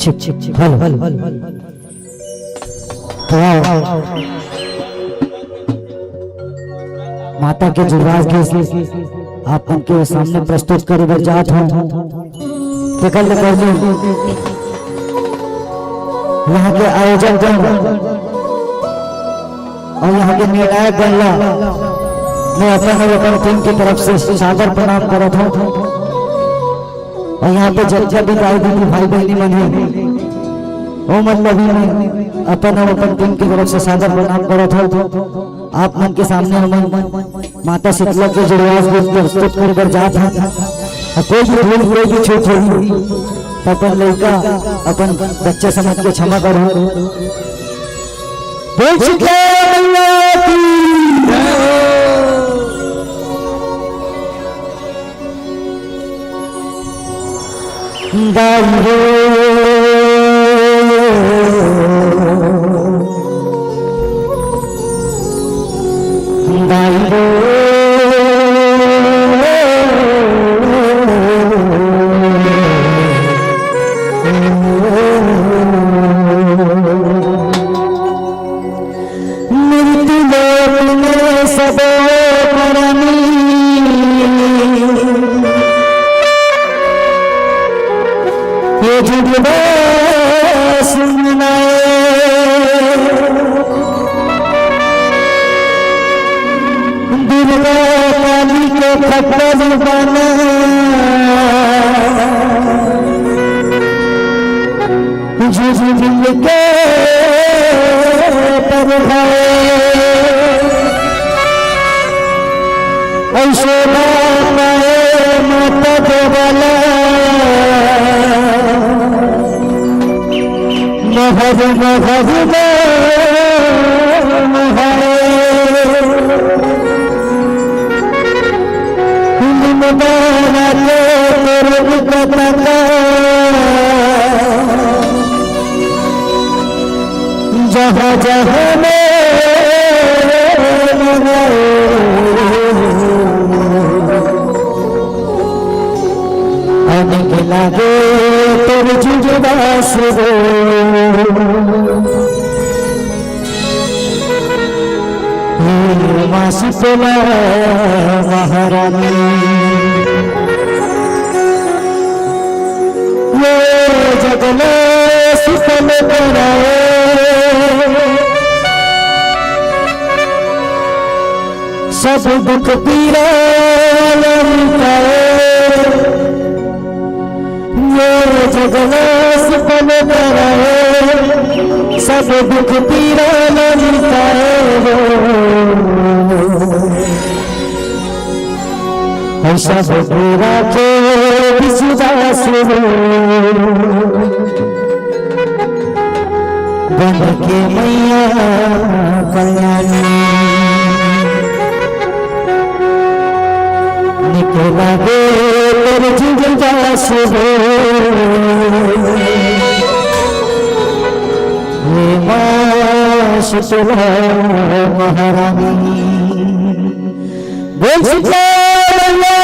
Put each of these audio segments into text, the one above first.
छिक छिक छिक हल हल तो माता के जुड़वास के आप उनके सामने प्रस्तुत करे जात हो निकल यहाँ के आयोजन और यहाँ के निर्णायक बनला मैं अपन टीम की तरफ से सादर प्रणाम करत हूँ। और यहाँ पे जब भी गाय दीदी भाई बहनी मन है वो मतलब में अपन टीम की तरफ से सादर प्रणाम करत हूँ। आप मन के सामने हम माता शीतला के जुड़वास को प्रस्तुत कर जात हैं। कोई भी भूल कोई भी छूट होगी तो अपन लड़का अपन बच्चे समझ के क्षमा करो। बोल शीतला मैया की जहाँ जहाँ आने के लागे तेरे जुड़वास माँ शीतला महारानी ये जगले शीतल कराए सब दुख पीरा ये जगले शीतल कराए सब दुख पीरा सब पूरा के विश्वास बन के मैया कल्याणी निकला दे तेरे जुड़वास माँ शीतला महारानी बोल शीतला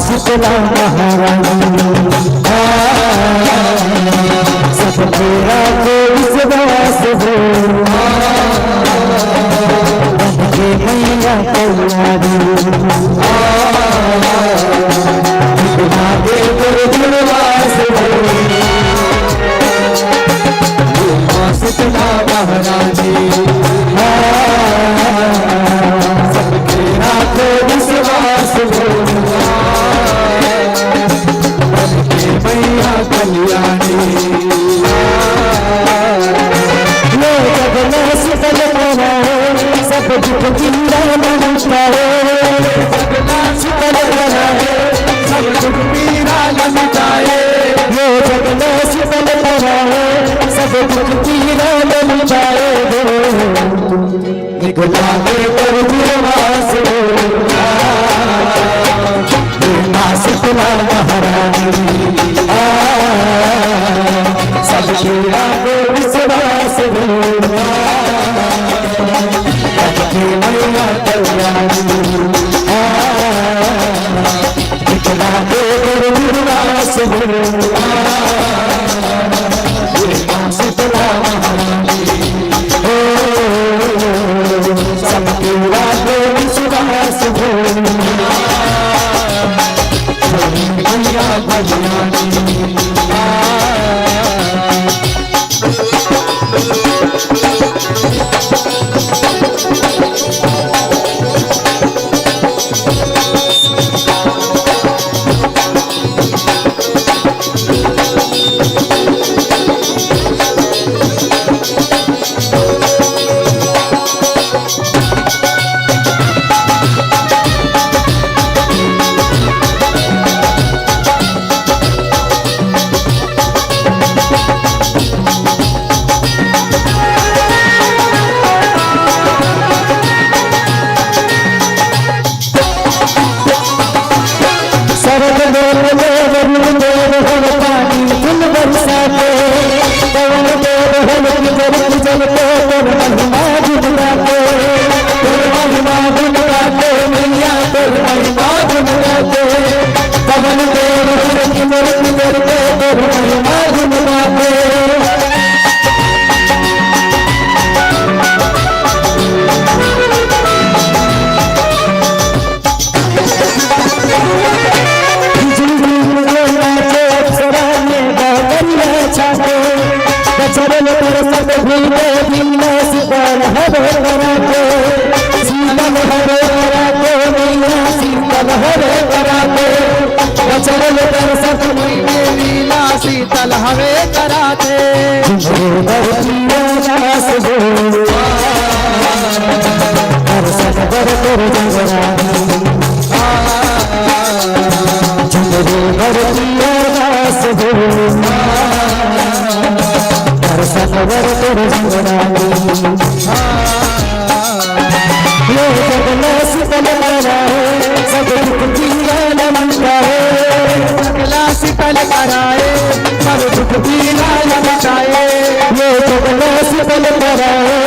शीतला महारानी सब तेरा को विश्वास हो के मैया कल्याणी जुड़वास हो सब दुख पीरा मिटाए जगला शीतल कराए सब दुख पीरा मिटाए ये जगला शीतल कराए सब दुख पीरा मिटाए निकला के कर दिलवास मां शीतला महारानी सब पीरा को विश्वास मैया कल्याणी निकला के कर दिलवास मां शीतला महारानी सब पीरा को विश्वास मैया कल्याणी शीतल हवे कराते शीतल कराए सब दुख पीरा मिटाए ये जगला शीतल कराए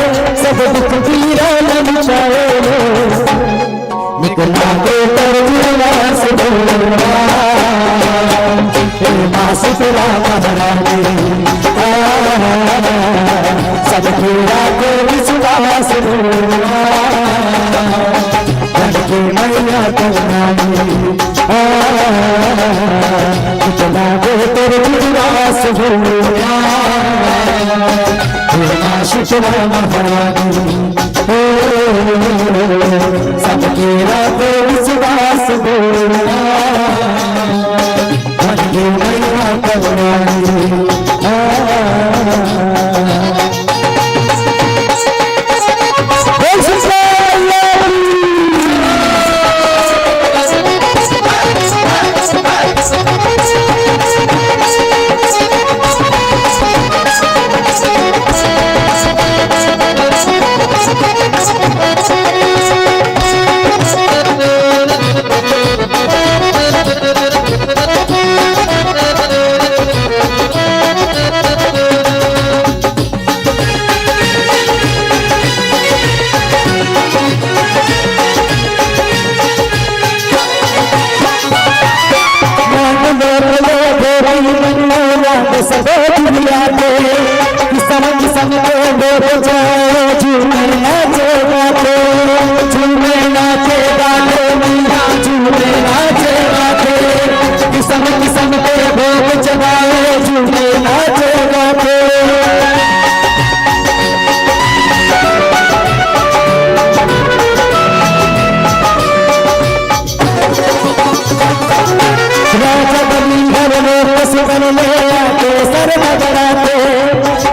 सब दुख पीरा मिटाए निकला के कर दिलवास मां शीतला महारानी सब पीरा को विश्वास मैया कल्याणी इतना बेहतर विश्वास मां शीतला महारानी सबके रात विश्वास मैया कल्याणी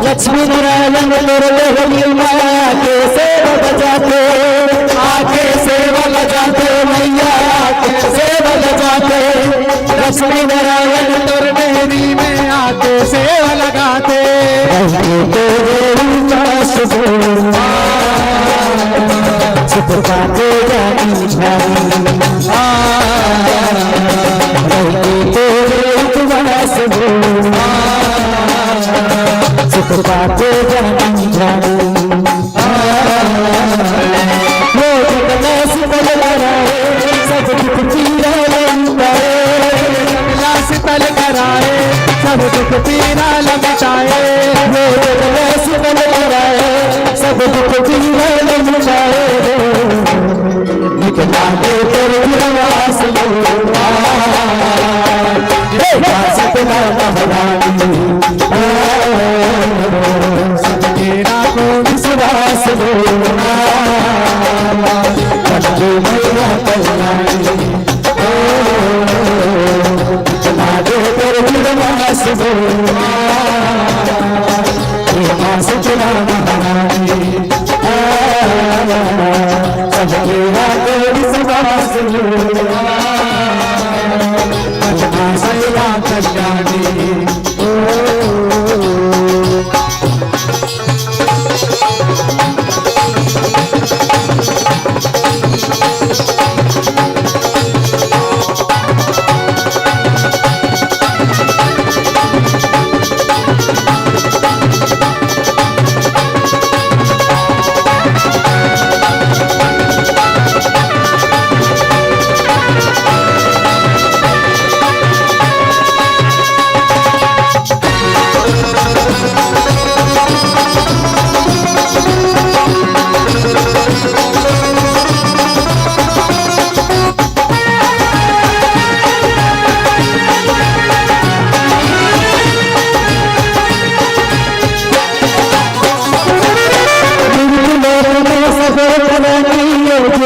लक्ष्मी नारायण के सेवा बजाते लक्ष्मी नारायण तुर मेरी में आते सेवा लगाते सुख पाते जानी झानी सुख पाते जानी झानी सब दुख पीरा शीतल कराए सब दुख पीरा लमटाए शीतल कराए सब दुख पीरा लमटाए निकला दे तेरे प्रवास सतना महारानी तेरा को विश्वास दो मैया कल्याणी सचना महारानी सबके सैया कल्याणी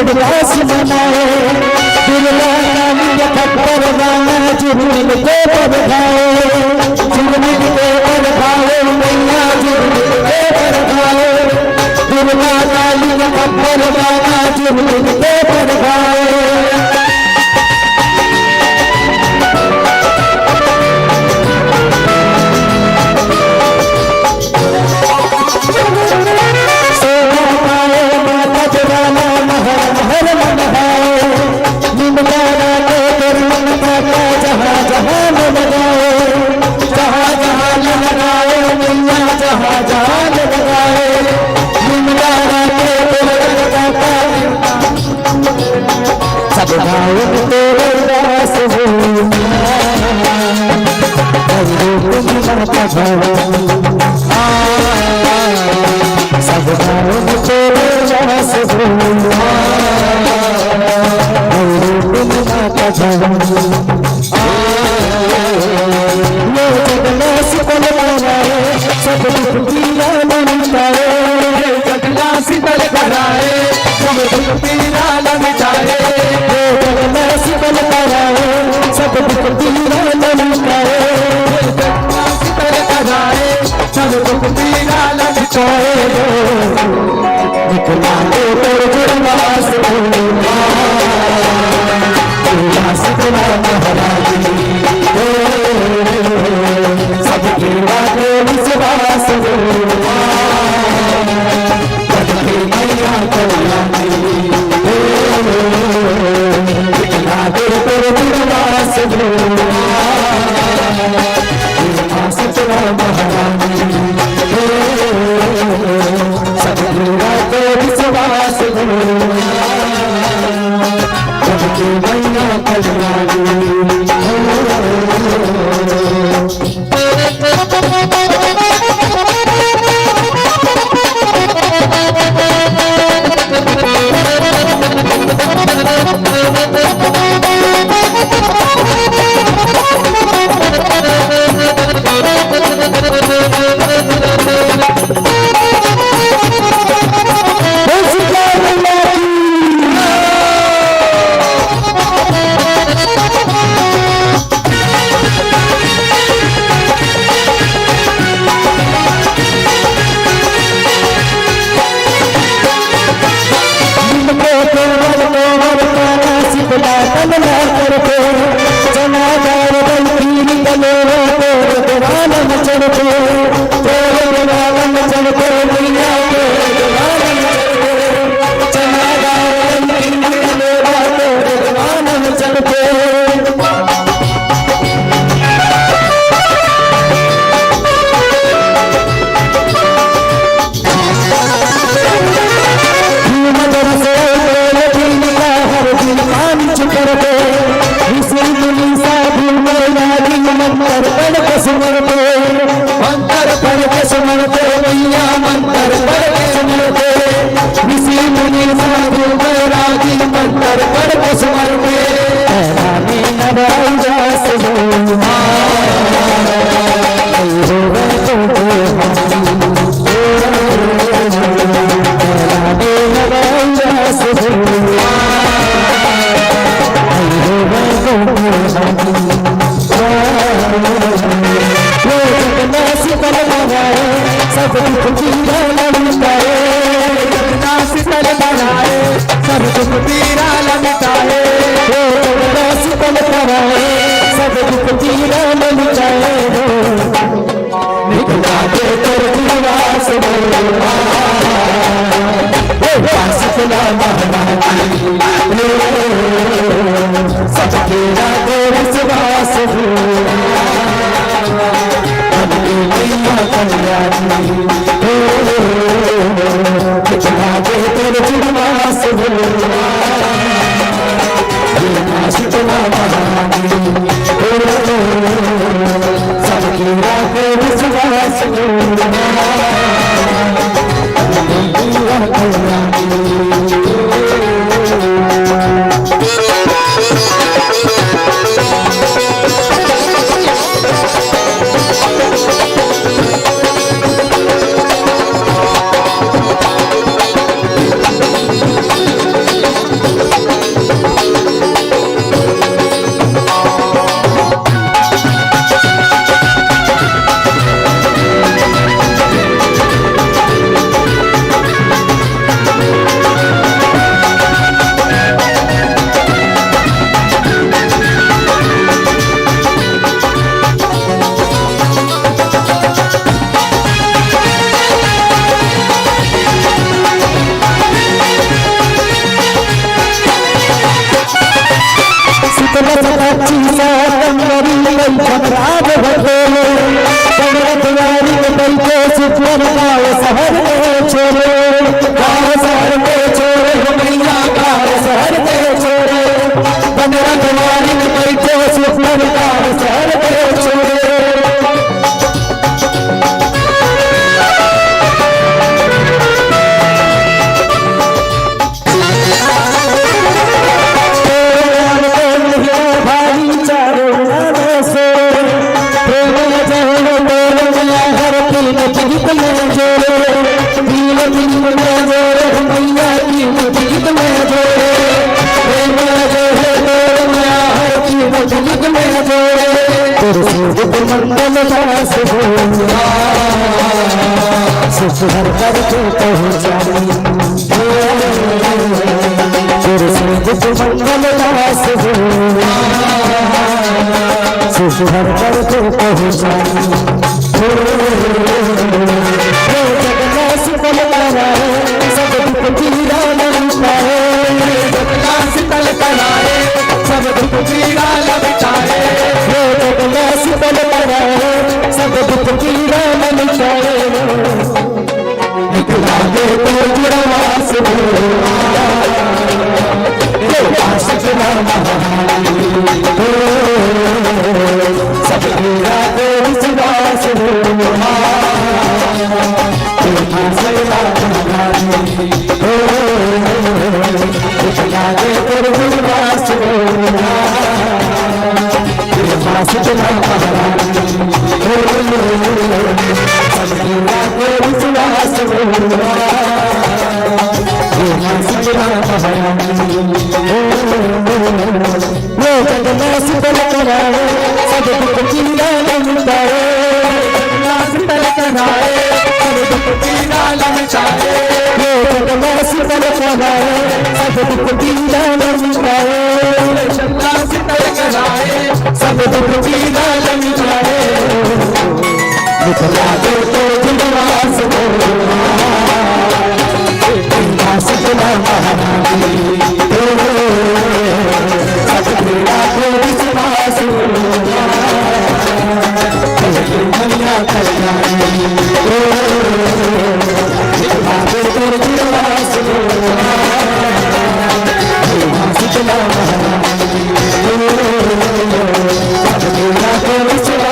उदास बनाए दुर्गा नाम खप्पर गाना जुर्मिन को बधाए जुर्मिन को बधाए मैया जुर्मिन को बधाए दुर्गा नाम खप्पर गाना जुर्मिन को बधाए सब गाँव तेरे दास हो सब गाँव तेरे दास हो सब दुख पीरा लमिटाए जगला शीतल कराए सब दुख पीरा लमिटाए शीतल कराए सब दुख पीरा लमिटाए जगला शीतल कराए सब दुख पीरा लमिटाए निकला दे तेरे जुर्मास सतना महारानी सबके वादे विश्वास मैया कल्याणी निकला दे तेरे जुर्मास सतना महारानी सबके वादे विश्वास मैया कल्याणी जना चलो तेरे दीवान में चढ़ते तेरे दीवान में चढ़ते मैया तेरे दीवान में चढ़ते चला गाए तेरे दीवान में चढ़ते मंत्र पढ़ के सुमरते मैया मंत्र पढ़ के सुमरते ऋषि मुनि साधु बैरागी मंत्र पढ़ के सुमरते रानी नवाजास हो सब दुख पीरा लमिटाए शीतल बनाए सब दुख पीरा लमिटाए शीतल बनाए सब दुख पीरा लमिटाए निकला के तेरे निवास शीतला महारानी सब तेरा तेरे विश्वास हो तेरे चिरवास शीतला महारानी सबकी राखे विश्वास मंगल दास हो सुधर करके पहुँचाई तेरे संग मंगल दास हो सुधर करके पहुँचाई शीतल कराए सब दुख पीरा लमिटाए शीतल कराए सब दुख पीरा लमिटाए शीतल कराए सब दुख पीरा लमिटाए निकला दे तो जुड़वास शीतला महारानी सब पीरा को विश्वास शीतला शीतल कराए सब दुख पीरा लमिटाए शीतल कराए, सब दुख पीरा लमिटाए। ये जगला शीतल कराए, सब दुख पीरा लमिटाए। जगला शीतल कराए, सब दुख पीरा लमिटाए। निकला दो तो दिलवास को, शीतला महारानी सब पीड़ा को विश्वास दुनिया कल्याणी शीतला महारानी सब पीड़ा को विश्वास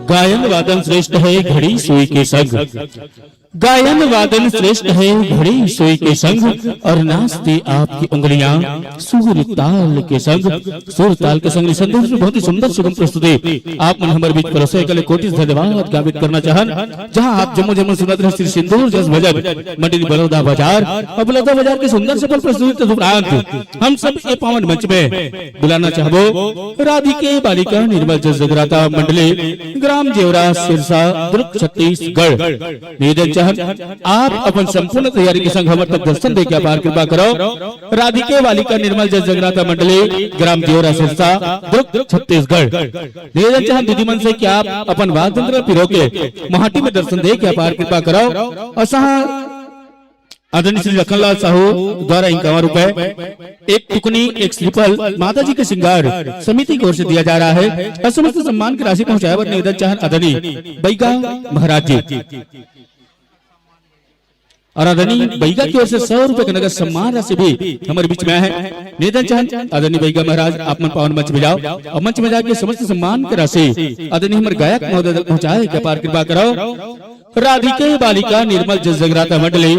गायन वादन श्रेष्ठ है घड़ी सुई के संग। गायन वादन श्रेष्ठ है घड़ी सुई के संग, और नाचती आपकी उंगलियां सुर ताल के संग। सुर ताल के संग संतोष बहुत ही सुंदर सुगम प्रस्तुति आप मन हमारे बीच परोसे कले कोटि धन्यवाद ज्ञापित करना चाहन। जहां आप जम्मू जम्मू सुनत रहे श्री सिंदूर जस भजन मंडली बलौदा बाजार और बलौदा बाजार के सुंदर सफल प्रस्तुति उपरांत हम सब ये पावन मंच में बुलाना चाहबो राधिके बालिका निर्मल जस जगराता मंडली ग्राम जेवरा सिरसा दुर्ग छत्तीसगढ़। निवेदन चाहन आप अपन संपूर्ण तैयारी के संग हमारे तक दर्शन दे के अपार कृपा करो। राधिके बालिका निर्मल जस जगराता मंडली ग्राम जेवरा सिरसा दुर्ग छत्तीसगढ़। निवेदन चाहन दीदी मन से कि आप अपन वाद्यंत्र पिरो के महाटी में दर्शन दे के अपार कृपा करो। और आदरणीय श्री लखनलाल साहू द्वारा 51 रुपए, एक टुकनी एक स्लीपर माता जी के श्रृंगार समिति की ओर से दिया जा रहा है। और समस्त सम्मान की राशि पहुंचाया पर निवेदन चाहन आदरणीय बैगा महाराज जी और आदरणीय बैगा की ओर से 100 रुपए का नगद सम्मान राशि भी हमारे बीच में है। निवेदन चाहन आदरणीय बैगा महाराज आप मन पावन मंच में जाओ और मंच में जाके समस्त सम्मान की राशि आदरणीय हमारे गायक महोदय तक पहुंचाए के अपार कृपा करो। राधिके बालिका निर्मल जस जगराता मंडली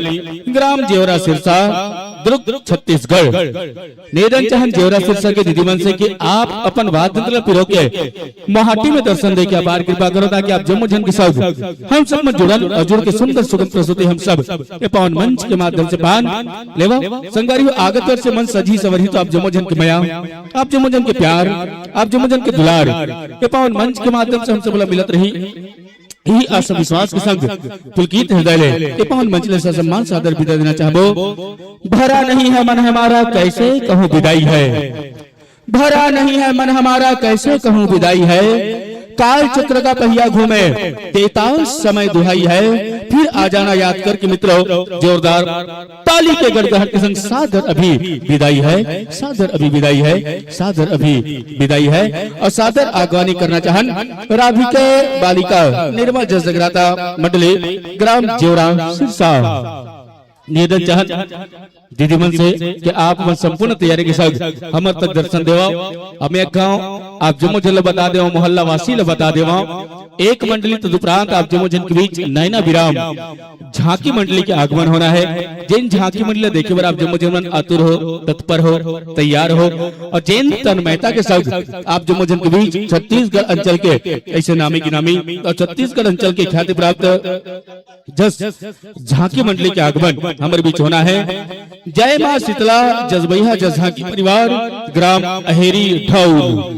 ग्राम जेवरा सिरसा दुर्ग छत्तीसगढ़। निवेदन चाहन जेवरा सिरसा के दीदीमन से कि आप अपन वाद्यंत्र पिरो के महाटी में दर्शन दे के अपार कृपा करो, ताकि आप जम्मू जन के सब हम सब में जुड़न और जुड़ के सुंदर सुगम प्रस्तुति हम सब ये पावन मंच के माध्यम से पान लेवा संगारी आगत वर्ष से मन सजी सवरी। तो आप जम्मू जन के मया, आप जम्मू जन के प्यार, आप जम्मू जन के दुलार ये पावन मंच के माध्यम से हम सब मिलत रही ही आशा विश्वास के संग पुलकित हृदय ले पावन मंच ले सम्मान सादर विदाई देना चाहबो। भरा नहीं है मन हमारा कैसे कहूँ विदाई है, भरा नहीं है मन हमारा कैसे कहूँ विदाई है। काल चक्र का पहिया घूमे देता समय दुहाई है, फिर आ जाना याद करके मित्रों। जोरदार ताली के गड़गड़ाहट के संग सादर अभी विदाई है, सादर अभी विदाई है, सादर अभी विदाई है। और सादर आगवानी करना चाहन राधिके बालिका निर्मल जस जगराता मंडली ग्राम जेवरा सिरसा। निवेदन चाहन दीदीमन से कि आप संपूर्ण तैयारी के साथ हमारे तक दर्शन देवा। हमें गाँव आप जम्मू जल बता देवा, मोहल्ला वासी ल बता देवा। एक मंडली तदुपरांत आप जम्मू जन के बीच नैना विराम झांकी मंडली के आगमन होना है। जिन झांकी मंडली देखे बार आप जम्मू जन आतुर हो, तत्पर हो, तैयार हो। और जैन तन्मयता के साथ आप जम्मू जन के बीच छत्तीसगढ़ अंचल के ऐसे नामी की नामी और छत्तीसगढ़ अंचल के ख्याति प्राप्त जस झांकी मंडली के आगमन हमारे बीच होना है। जय मां शीतला जसबैया जस झांकी परिवार ग्राम अहेरी ठौर।